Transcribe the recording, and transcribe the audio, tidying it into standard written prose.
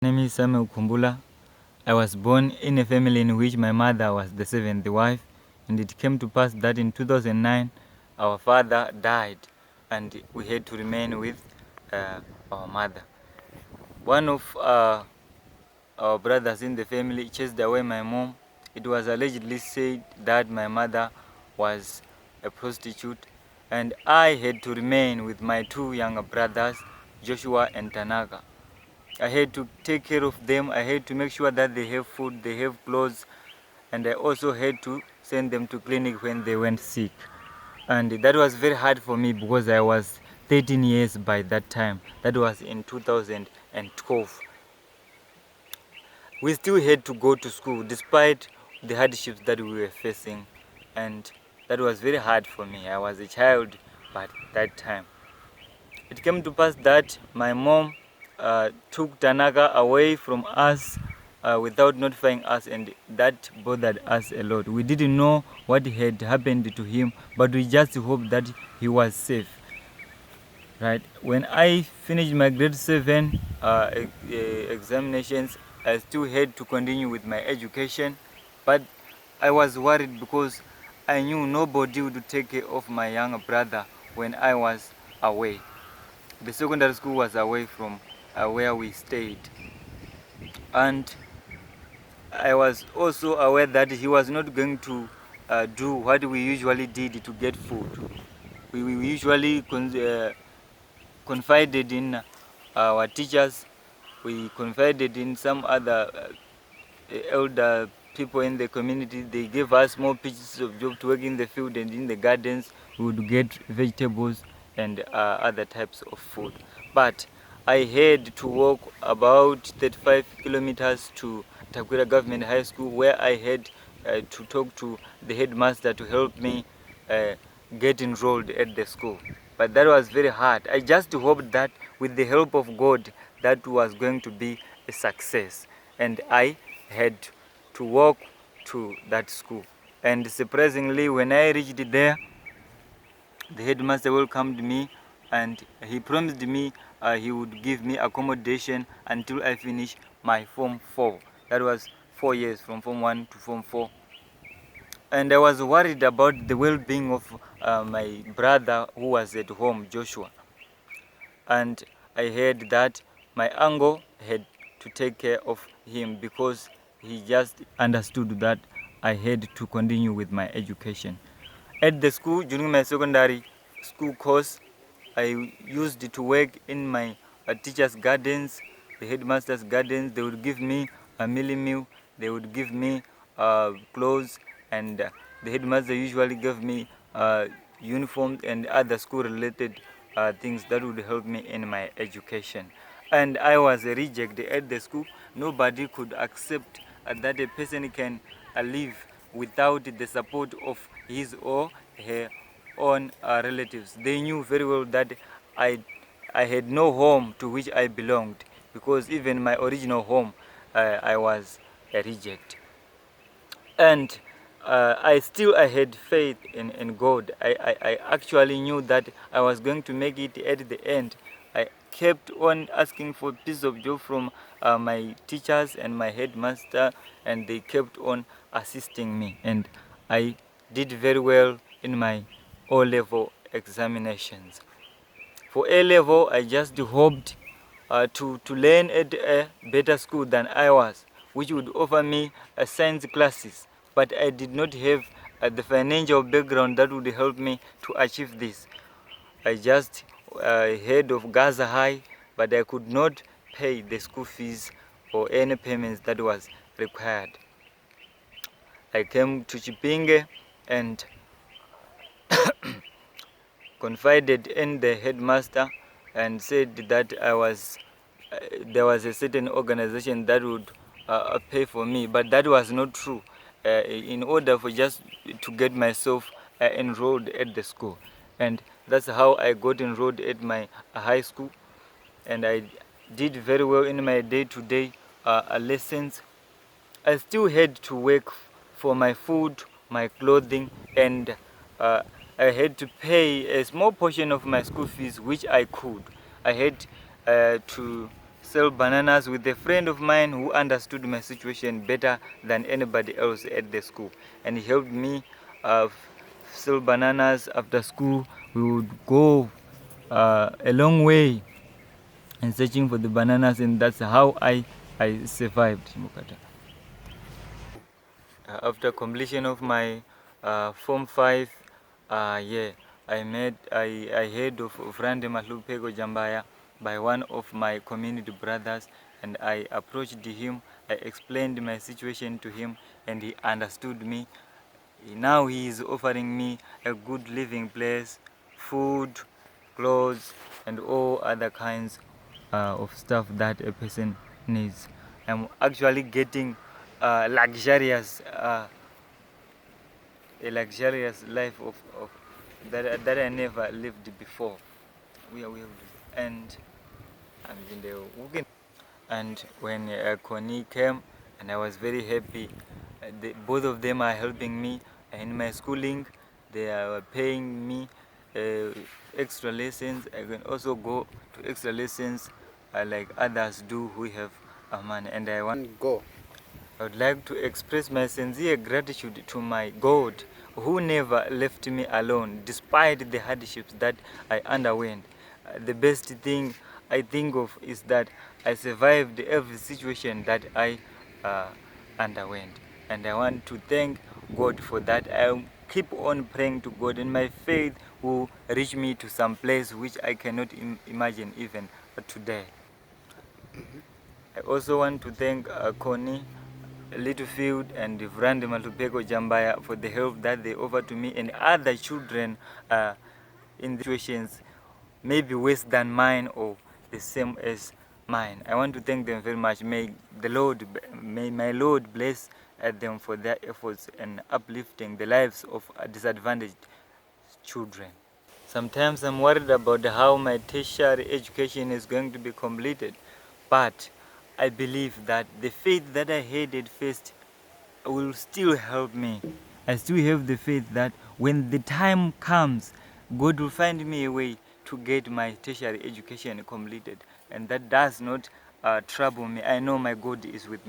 My name is Samuel Kumbula. I was born in a family in which my mother was the seventh wife, and it came to pass that in 2009 our father died and we had to remain with our mother. One of our brothers in the family chased away my mom. It was allegedly said that my mother was a prostitute, and I had to remain with my two younger brothers, Joshua and Tanaka. I had to take care of them. I had to make sure that they have food, they have clothes, and I also had to send them to clinic when they went sick. And that was very hard for me because I was 13 years by that time. That was in 2012. We still had to go to school despite the hardships that we were facing, and that was very hard for me. I was a child by that time. It came to pass that my mom took Tanaka away from us without notifying us, and that bothered us a lot. We didn't know what had happened to him, but we just hoped that he was safe. Right. When I finished my grade 7 examinations, I still had to continue with my education, but I was worried because I knew nobody would take care of my younger brother when I was away. The secondary school was away from where we stayed, and I was also aware that he was not going to do what we usually did to get food. We usually confided in our teachers. We confided in some other elder people in the community. They gave us more pieces of job to work in the field and in the gardens. We would get vegetables and other types of food. But I had to walk about 35 kilometers to Takwira Government High School, where I had to talk to the headmaster to help me get enrolled at the school. But that was very hard. I just hoped that with the help of God, that was going to be a success. And I had to walk to that school. And surprisingly, when I reached there, the headmaster welcomed me and he promised me he would give me accommodation until I finish my Form 4. That was 4 years, from Form 1 to Form 4. And I was worried about the well-being of my brother who was at home, Joshua. And I heard that my uncle had to take care of him because he just understood that I had to continue with my education. At the school, during my secondary school course, I used to work in my teachers' gardens, the headmaster's gardens. They would give me a mealie meal, they would give me clothes, and the headmaster usually gave me uniforms and other school-related things that would help me in my education. And I was a reject at the school. Nobody could accept that a person can live without the support of his or her own relatives. They knew very well that I had no home to which I belonged, because even my original home, I was a reject. And I had faith in God. I actually knew that I was going to make it at the end. I kept on asking for a piece of job from my teachers and my headmaster, and they kept on assisting me. And I did very well in my O-level examinations. For A-level, I just hoped to learn at a better school than I was, which would offer me science classes. But I did not have the financial background that would help me to achieve this. I just heard of Gaza High, but I could not pay the school fees or any payments that was required. I came to Chipinge and confided in the headmaster and said that there was a certain organization that would pay for me, but that was not true. In order for just to get myself enrolled at the school, and that's how I got enrolled at my high school, and I did very well in my day-to-day lessons. I still had to work for my food, my clothing, and I had to pay a small portion of my school fees, which I could. I had to sell bananas with a friend of mine who understood my situation better than anybody else at the school, and he helped me sell bananas after school. We would go a long way in searching for the bananas, and that's how I survived. After completion of my Form 5, yeah, I heard of Frande Mahlupego Jambaya by one of my community brothers, and I approached him. I explained my situation to him, and he understood me. Now he is offering me a good living place, food, clothes, and all other kinds of stuff that a person needs. I'm actually getting luxurious a luxurious life of that I never lived before. And I'm in the weekend. And when Connie came, and I was very happy. Both of them are helping me in my schooling. They are paying me extra lessons. I can also go to extra lessons like others do who have money. And I would like to express my sincere gratitude to my God, who never left me alone despite the hardships that I underwent. The best thing I think of is that I survived every situation that I underwent. And I want to thank God for that. I keep on praying to God, and my faith will reach me to some place which I cannot imagine even today. I also want to thank Connie Littlefield and Vrande Malupego Jambaya for the help that they offer to me and other children in situations maybe worse than mine or the same as mine. I want to thank them very much. May my Lord bless them for their efforts in uplifting the lives of disadvantaged children. Sometimes I'm worried about how my tertiary education is going to be completed, but I believe that the faith that I had at first will still help me. I still have the faith that when the time comes, God will find me a way to get my tertiary education completed, and that does not trouble me. I know my God is with me.